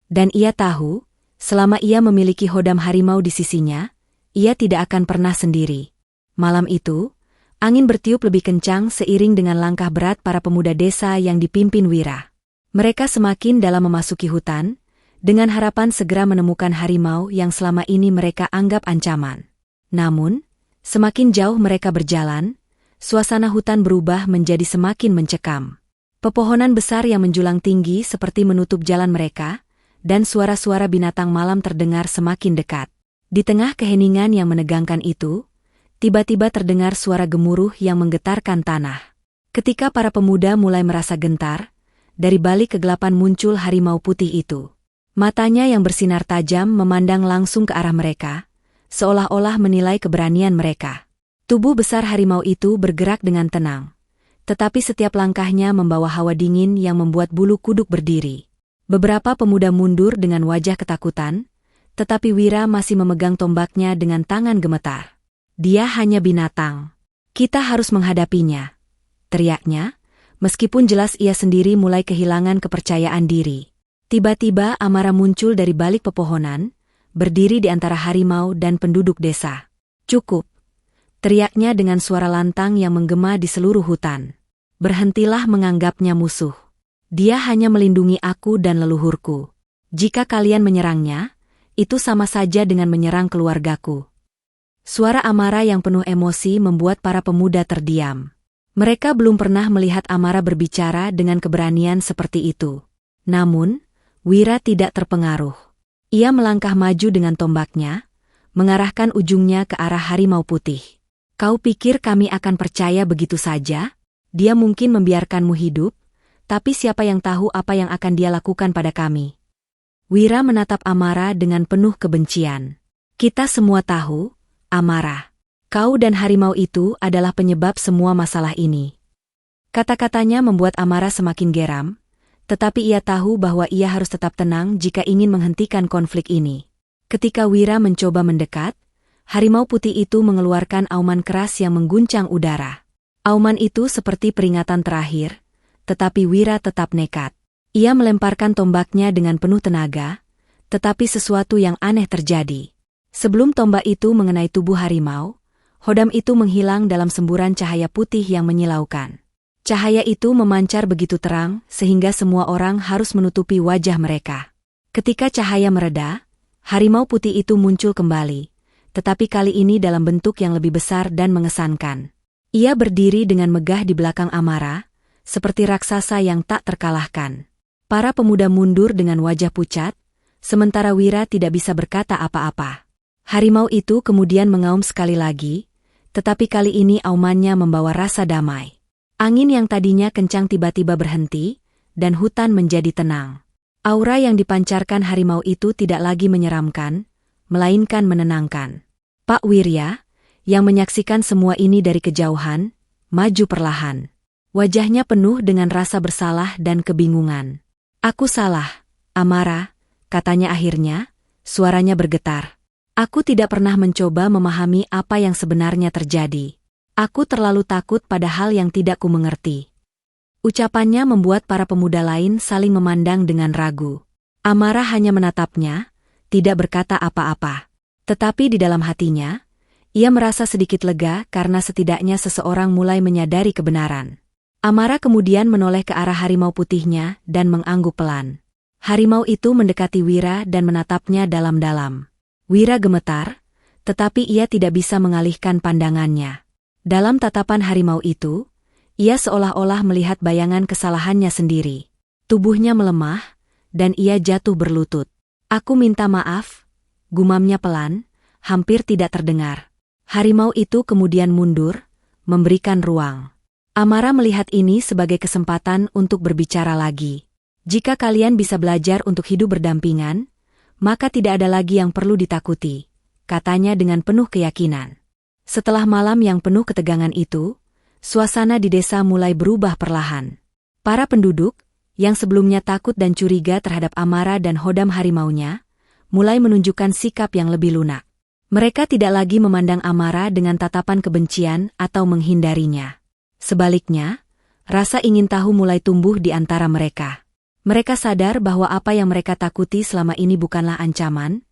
Dan ia tahu, selama ia memiliki Hodam harimau di sisinya, ia tidak akan pernah sendiri. Malam itu, angin bertiup lebih kencang seiring dengan langkah berat para pemuda desa yang dipimpin Wira. Mereka semakin dalam memasuki hutan, dengan harapan segera menemukan harimau yang selama ini mereka anggap ancaman. Namun, semakin jauh mereka berjalan, suasana hutan berubah menjadi semakin mencekam. Pepohonan besar yang menjulang tinggi seperti menutup jalan mereka, dan suara-suara binatang malam terdengar semakin dekat. Di tengah keheningan yang menegangkan itu, tiba-tiba terdengar suara gemuruh yang menggetarkan tanah. Ketika para pemuda mulai merasa gentar, dari balik kegelapan muncul harimau putih itu. Matanya yang bersinar tajam memandang langsung ke arah mereka, seolah-olah menilai keberanian mereka. Tubuh besar harimau itu bergerak dengan tenang, tetapi setiap langkahnya membawa hawa dingin yang membuat bulu kuduk berdiri. Beberapa pemuda mundur dengan wajah ketakutan, tetapi Wira masih memegang tombaknya dengan tangan gemetar. Dia hanya binatang. Kita harus menghadapinya, teriaknya, meskipun jelas ia sendiri mulai kehilangan kepercayaan diri. Tiba-tiba Amara muncul dari balik pepohonan, berdiri di antara harimau dan penduduk desa. Cukup, teriaknya dengan suara lantang yang menggema di seluruh hutan. Berhentilah menganggapnya musuh. Dia hanya melindungi aku dan leluhurku. Jika kalian menyerangnya, itu sama saja dengan menyerang keluargaku. Suara Amara yang penuh emosi membuat para pemuda terdiam. Mereka belum pernah melihat Amara berbicara dengan keberanian seperti itu. Namun, Wira tidak terpengaruh. Ia melangkah maju dengan tombaknya, mengarahkan ujungnya ke arah harimau putih. Kau pikir kami akan percaya begitu saja? Dia mungkin membiarkanmu hidup, tapi siapa yang tahu apa yang akan dia lakukan pada kami? Wira menatap Amara dengan penuh kebencian. Kita semua tahu, Amara, kau dan harimau itu adalah penyebab semua masalah ini. Kata-katanya membuat Amara semakin geram, tetapi ia tahu bahwa ia harus tetap tenang jika ingin menghentikan konflik ini. Ketika Wira mencoba mendekat, harimau putih itu mengeluarkan auman keras yang mengguncang udara. Auman itu seperti peringatan terakhir, tetapi Wira tetap nekat. Ia melemparkan tombaknya dengan penuh tenaga, tetapi sesuatu yang aneh terjadi. Sebelum tombak itu mengenai tubuh harimau, Hodam itu menghilang dalam semburan cahaya putih yang menyilaukan. Cahaya itu memancar begitu terang sehingga semua orang harus menutupi wajah mereka. Ketika cahaya mereda, harimau putih itu muncul kembali, tetapi kali ini dalam bentuk yang lebih besar dan mengesankan. Ia berdiri dengan megah di belakang Amara, seperti raksasa yang tak terkalahkan. Para pemuda mundur dengan wajah pucat, sementara Wira tidak bisa berkata apa-apa. Harimau itu kemudian mengaum sekali lagi, tetapi kali ini aumannya membawa rasa damai. Angin yang tadinya kencang tiba-tiba berhenti, dan hutan menjadi tenang. Aura yang dipancarkan harimau itu tidak lagi menyeramkan, melainkan menenangkan. Pak Wirya, yang menyaksikan semua ini dari kejauhan, maju perlahan. Wajahnya penuh dengan rasa bersalah dan kebingungan. Aku salah, Amara, katanya akhirnya, suaranya bergetar. Aku tidak pernah mencoba memahami apa yang sebenarnya terjadi. Aku terlalu takut pada hal yang tidak kumengerti. Ucapannya membuat para pemuda lain saling memandang dengan ragu. Amara hanya menatapnya, tidak berkata apa-apa. Tetapi di dalam hatinya, ia merasa sedikit lega karena setidaknya seseorang mulai menyadari kebenaran. Amara kemudian menoleh ke arah harimau putihnya dan mengangguk pelan. Harimau itu mendekati Wira dan menatapnya dalam-dalam. Wira gemetar, tetapi ia tidak bisa mengalihkan pandangannya. Dalam tatapan harimau itu, ia seolah-olah melihat bayangan kesalahannya sendiri. Tubuhnya melemah, dan ia jatuh berlutut. Aku minta maaf, gumamnya pelan, hampir tidak terdengar. Harimau itu kemudian mundur, memberikan ruang. Amara melihat ini sebagai kesempatan untuk berbicara lagi. Jika kalian bisa belajar untuk hidup berdampingan, maka tidak ada lagi yang perlu ditakuti, katanya dengan penuh keyakinan. Setelah malam yang penuh ketegangan itu, suasana di desa mulai berubah perlahan. Para penduduk, yang sebelumnya takut dan curiga terhadap Amara dan hodam harimaunya, mulai menunjukkan sikap yang lebih lunak. Mereka tidak lagi memandang Amara dengan tatapan kebencian atau menghindarinya. Sebaliknya, rasa ingin tahu mulai tumbuh di antara mereka. Mereka sadar bahwa apa yang mereka takuti selama ini bukanlah ancaman,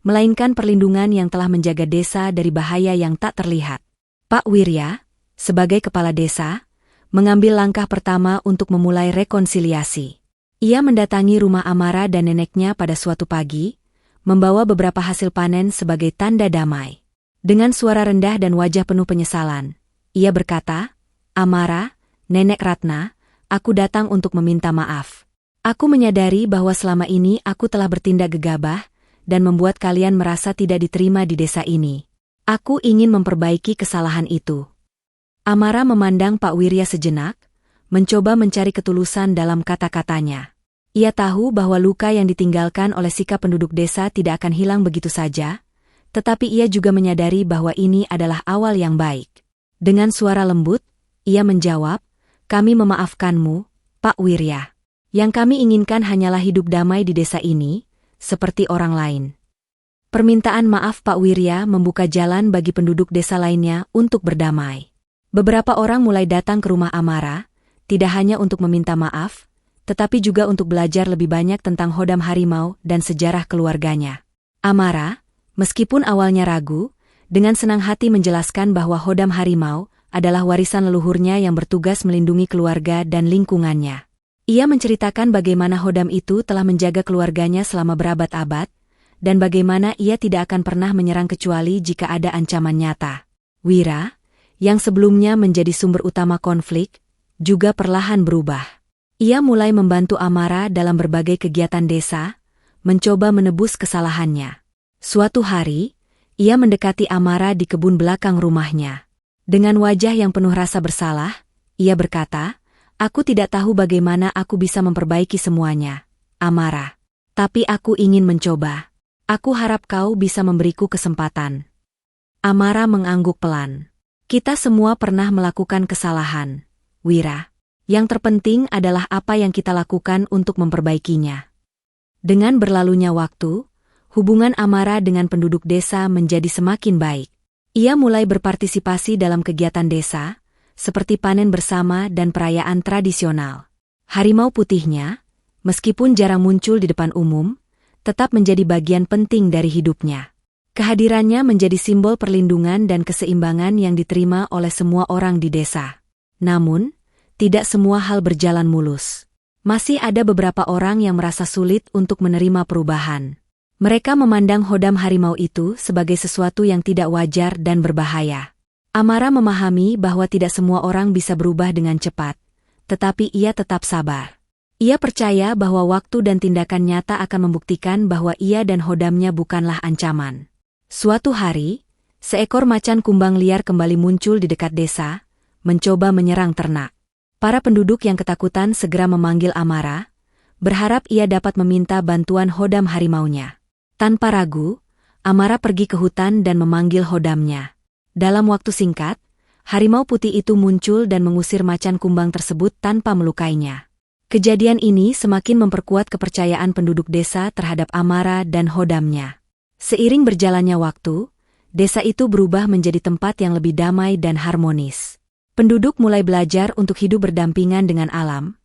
melainkan perlindungan yang telah menjaga desa dari bahaya yang tak terlihat. Pak Wirya, sebagai kepala desa, mengambil langkah pertama untuk memulai rekonsiliasi. Ia mendatangi rumah Amara dan neneknya pada suatu pagi, membawa beberapa hasil panen sebagai tanda damai. Dengan suara rendah dan wajah penuh penyesalan, ia berkata, "Amara, Nenek Ratna, aku datang untuk meminta maaf. Aku menyadari bahwa selama ini aku telah bertindak gegabah dan membuat kalian merasa tidak diterima di desa ini. Aku ingin memperbaiki kesalahan itu." Amara memandang Pak Wirya sejenak, mencoba mencari ketulusan dalam kata-katanya. Ia tahu bahwa luka yang ditinggalkan oleh sikap penduduk desa tidak akan hilang begitu saja, tetapi ia juga menyadari bahwa ini adalah awal yang baik. Dengan suara lembut, ia menjawab, "Kami memaafkanmu, Pak Wirya. Yang kami inginkan hanyalah hidup damai di desa ini, seperti orang lain." Permintaan maaf Pak Wirya membuka jalan bagi penduduk desa lainnya untuk berdamai. Beberapa orang mulai datang ke rumah Amara, tidak hanya untuk meminta maaf, tetapi juga untuk belajar lebih banyak tentang hodam harimau dan sejarah keluarganya. Amara, meskipun awalnya ragu, dengan senang hati menjelaskan bahwa hodam harimau adalah warisan leluhurnya yang bertugas melindungi keluarga dan lingkungannya. Ia menceritakan bagaimana hodam itu telah menjaga keluarganya selama berabad-abad, dan bagaimana ia tidak akan pernah menyerang kecuali jika ada ancaman nyata. Wira, yang sebelumnya menjadi sumber utama konflik, juga perlahan berubah. Ia mulai membantu Amara dalam berbagai kegiatan desa, mencoba menebus kesalahannya. Suatu hari, ia mendekati Amara di kebun belakang rumahnya. Dengan wajah yang penuh rasa bersalah, ia berkata, "Aku tidak tahu bagaimana aku bisa memperbaiki semuanya, Amara. Tapi aku ingin mencoba. Aku harap kau bisa memberiku kesempatan." Amara mengangguk pelan. "Kita semua pernah melakukan kesalahan, Wira. Yang terpenting adalah apa yang kita lakukan untuk memperbaikinya." Dengan berlalunya waktu, hubungan Amara dengan penduduk desa menjadi semakin baik. Ia mulai berpartisipasi dalam kegiatan desa, seperti panen bersama dan perayaan tradisional. Harimau putihnya, meskipun jarang muncul di depan umum, tetap menjadi bagian penting dari hidupnya. Kehadirannya menjadi simbol perlindungan dan keseimbangan yang diterima oleh semua orang di desa. Namun, tidak semua hal berjalan mulus. Masih ada beberapa orang yang merasa sulit untuk menerima perubahan. Mereka memandang hodam harimau itu sebagai sesuatu yang tidak wajar dan berbahaya. Amara memahami bahwa tidak semua orang bisa berubah dengan cepat, tetapi ia tetap sabar. Ia percaya bahwa waktu dan tindakan nyata akan membuktikan bahwa ia dan hodamnya bukanlah ancaman. Suatu hari, seekor macan kumbang liar kembali muncul di dekat desa, mencoba menyerang ternak. Para penduduk yang ketakutan segera memanggil Amara, berharap ia dapat meminta bantuan hodam harimaunya. Tanpa ragu, Amara pergi ke hutan dan memanggil hodamnya. Dalam waktu singkat, harimau putih itu muncul dan mengusir macan kumbang tersebut tanpa melukainya. Kejadian ini semakin memperkuat kepercayaan penduduk desa terhadap Amara dan hodamnya. Seiring berjalannya waktu, desa itu berubah menjadi tempat yang lebih damai dan harmonis. Penduduk mulai belajar untuk hidup berdampingan dengan alam,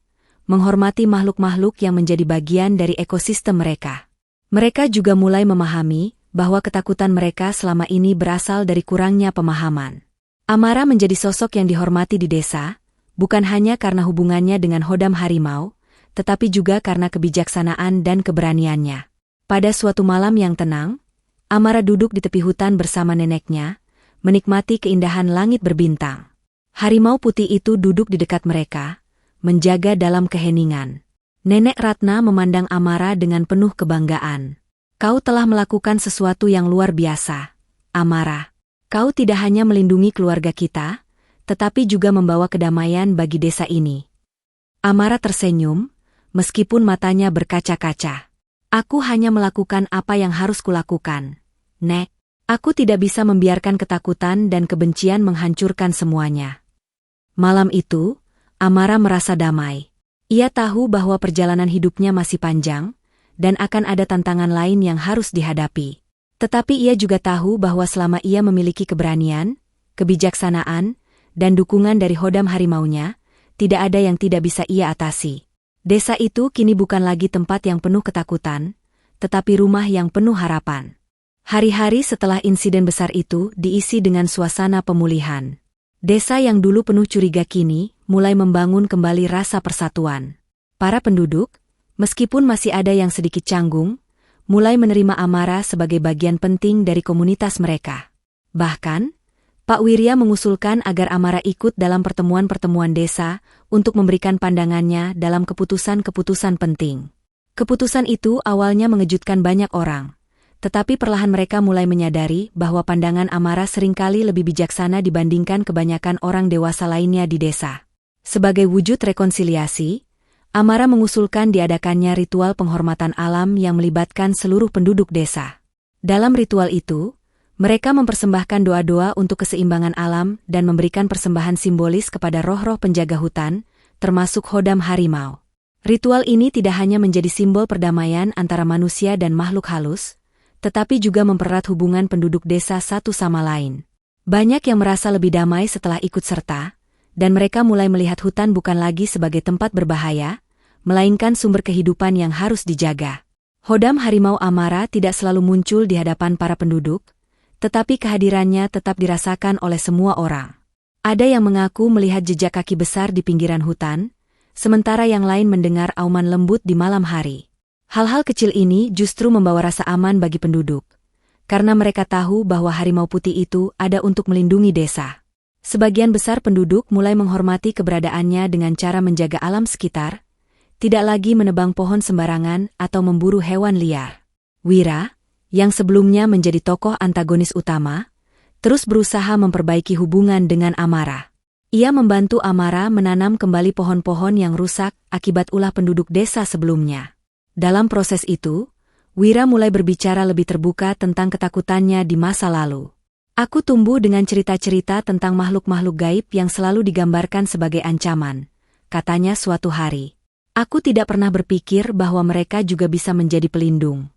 menghormati makhluk-makhluk yang menjadi bagian dari ekosistem mereka. Mereka juga mulai memahami bahwa ketakutan mereka selama ini berasal dari kurangnya pemahaman. Amara menjadi sosok yang dihormati di desa, bukan hanya karena hubungannya dengan hodam harimau, tetapi juga karena kebijaksanaan dan keberaniannya. Pada suatu malam yang tenang, Amara duduk di tepi hutan bersama neneknya, menikmati keindahan langit berbintang. Harimau putih itu duduk di dekat mereka, menjaga dalam keheningan. Nenek Ratna memandang Amara dengan penuh kebanggaan. "Kau telah melakukan sesuatu yang luar biasa, Amara. Kau tidak hanya melindungi keluarga kita, tetapi juga membawa kedamaian bagi desa ini." Amara tersenyum, meskipun matanya berkaca-kaca. "Aku hanya melakukan apa yang harus kulakukan, Nek. Aku tidak bisa membiarkan ketakutan dan kebencian menghancurkan semuanya." Malam itu, Amara merasa damai. Ia tahu bahwa perjalanan hidupnya masih panjang, dan akan ada tantangan lain yang harus dihadapi. Tetapi ia juga tahu bahwa selama ia memiliki keberanian, kebijaksanaan, dan dukungan dari hodam harimaunya, tidak ada yang tidak bisa ia atasi. Desa itu kini bukan lagi tempat yang penuh ketakutan, tetapi rumah yang penuh harapan. Hari-hari setelah insiden besar itu diisi dengan suasana pemulihan. Desa yang dulu penuh curiga kini mulai membangun kembali rasa persatuan. Para penduduk, meskipun masih ada yang sedikit canggung, mulai menerima Amara sebagai bagian penting dari komunitas mereka. Bahkan, Pak Wirya mengusulkan agar Amara ikut dalam pertemuan-pertemuan desa untuk memberikan pandangannya dalam keputusan-keputusan penting. Keputusan itu awalnya mengejutkan banyak orang. Tetapi perlahan mereka mulai menyadari bahwa pandangan Amara seringkali lebih bijaksana dibandingkan kebanyakan orang dewasa lainnya di desa. Sebagai wujud rekonsiliasi, Amara mengusulkan diadakannya ritual penghormatan alam yang melibatkan seluruh penduduk desa. Dalam ritual itu, mereka mempersembahkan doa-doa untuk keseimbangan alam dan memberikan persembahan simbolis kepada roh-roh penjaga hutan, termasuk hodam harimau. Ritual ini tidak hanya menjadi simbol perdamaian antara manusia dan makhluk halus, tetapi juga mempererat hubungan penduduk desa satu sama lain. Banyak yang merasa lebih damai setelah ikut serta, dan mereka mulai melihat hutan bukan lagi sebagai tempat berbahaya, melainkan sumber kehidupan yang harus dijaga. Hodam harimau Amara tidak selalu muncul di hadapan para penduduk, tetapi kehadirannya tetap dirasakan oleh semua orang. Ada yang mengaku melihat jejak kaki besar di pinggiran hutan, sementara yang lain mendengar auman lembut di malam hari. Hal-hal kecil ini justru membawa rasa aman bagi penduduk, karena mereka tahu bahwa harimau putih itu ada untuk melindungi desa. Sebagian besar penduduk mulai menghormati keberadaannya dengan cara menjaga alam sekitar, tidak lagi menebang pohon sembarangan atau memburu hewan liar. Wira, yang sebelumnya menjadi tokoh antagonis utama, terus berusaha memperbaiki hubungan dengan Amara. Ia membantu Amara menanam kembali pohon-pohon yang rusak akibat ulah penduduk desa sebelumnya. Dalam proses itu, Wira mulai berbicara lebih terbuka tentang ketakutannya di masa lalu. Aku tumbuh dengan cerita-cerita tentang makhluk-makhluk gaib yang selalu digambarkan sebagai ancaman, katanya suatu hari. Aku tidak pernah berpikir bahwa mereka juga bisa menjadi pelindung.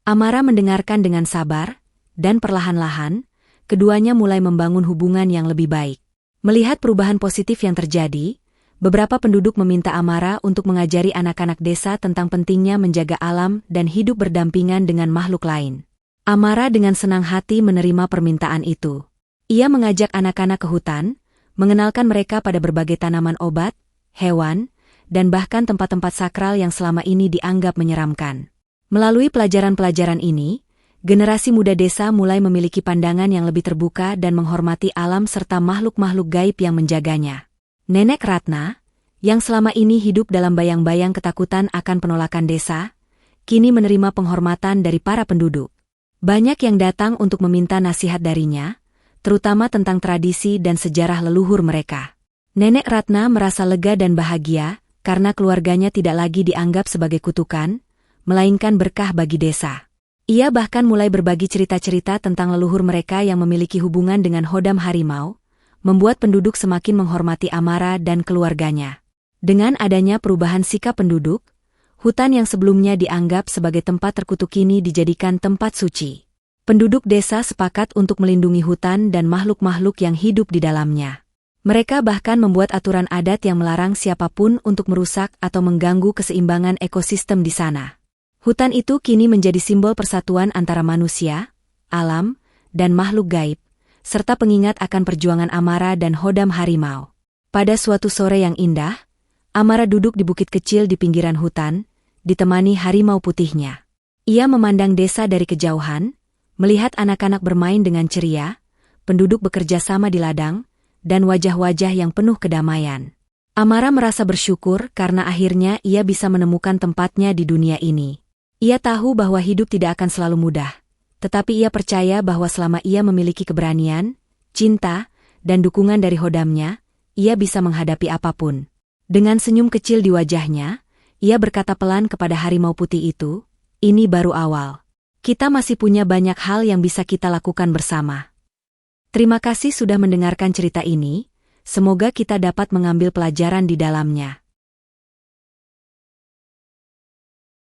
Amara mendengarkan dengan sabar, dan perlahan-lahan, keduanya mulai membangun hubungan yang lebih baik. Melihat perubahan positif yang terjadi, beberapa penduduk meminta Amara untuk mengajari anak-anak desa tentang pentingnya menjaga alam dan hidup berdampingan dengan makhluk lain. Amara dengan senang hati menerima permintaan itu. Ia mengajak anak-anak ke hutan, mengenalkan mereka pada berbagai tanaman obat, hewan, dan bahkan tempat-tempat sakral yang selama ini dianggap menyeramkan. Melalui pelajaran-pelajaran ini, generasi muda desa mulai memiliki pandangan yang lebih terbuka dan menghormati alam serta makhluk-makhluk gaib yang menjaganya. Nenek Ratna, yang selama ini hidup dalam bayang-bayang ketakutan akan penolakan desa, kini menerima penghormatan dari para penduduk. Banyak yang datang untuk meminta nasihat darinya, terutama tentang tradisi dan sejarah leluhur mereka. Nenek Ratna merasa lega dan bahagia karena keluarganya tidak lagi dianggap sebagai kutukan, melainkan berkah bagi desa. Ia bahkan mulai berbagi cerita-cerita tentang leluhur mereka yang memiliki hubungan dengan hodam harimau, membuat penduduk semakin menghormati Amara dan keluarganya. Dengan adanya perubahan sikap penduduk, hutan yang sebelumnya dianggap sebagai tempat terkutuk kini dijadikan tempat suci. Penduduk desa sepakat untuk melindungi hutan dan makhluk-makhluk yang hidup di dalamnya. Mereka bahkan membuat aturan adat yang melarang siapapun untuk merusak atau mengganggu keseimbangan ekosistem di sana. Hutan itu kini menjadi simbol persatuan antara manusia, alam, dan makhluk gaib, serta pengingat akan perjuangan Amara dan hodam harimau. Pada suatu sore yang indah, Amara duduk di bukit kecil di pinggiran hutan, ditemani harimau putihnya. Ia memandang desa dari kejauhan, melihat anak-anak bermain dengan ceria, penduduk bekerja sama di ladang, dan wajah-wajah yang penuh kedamaian. Amara merasa bersyukur karena akhirnya ia bisa menemukan tempatnya di dunia ini. Ia tahu bahwa hidup tidak akan selalu mudah. Tetapi ia percaya bahwa selama ia memiliki keberanian, cinta, dan dukungan dari hodamnya, ia bisa menghadapi apapun. Dengan senyum kecil di wajahnya, ia berkata pelan kepada harimau putih itu, "Ini baru awal. Kita masih punya banyak hal yang bisa kita lakukan bersama." Terima kasih sudah mendengarkan cerita ini, semoga kita dapat mengambil pelajaran di dalamnya.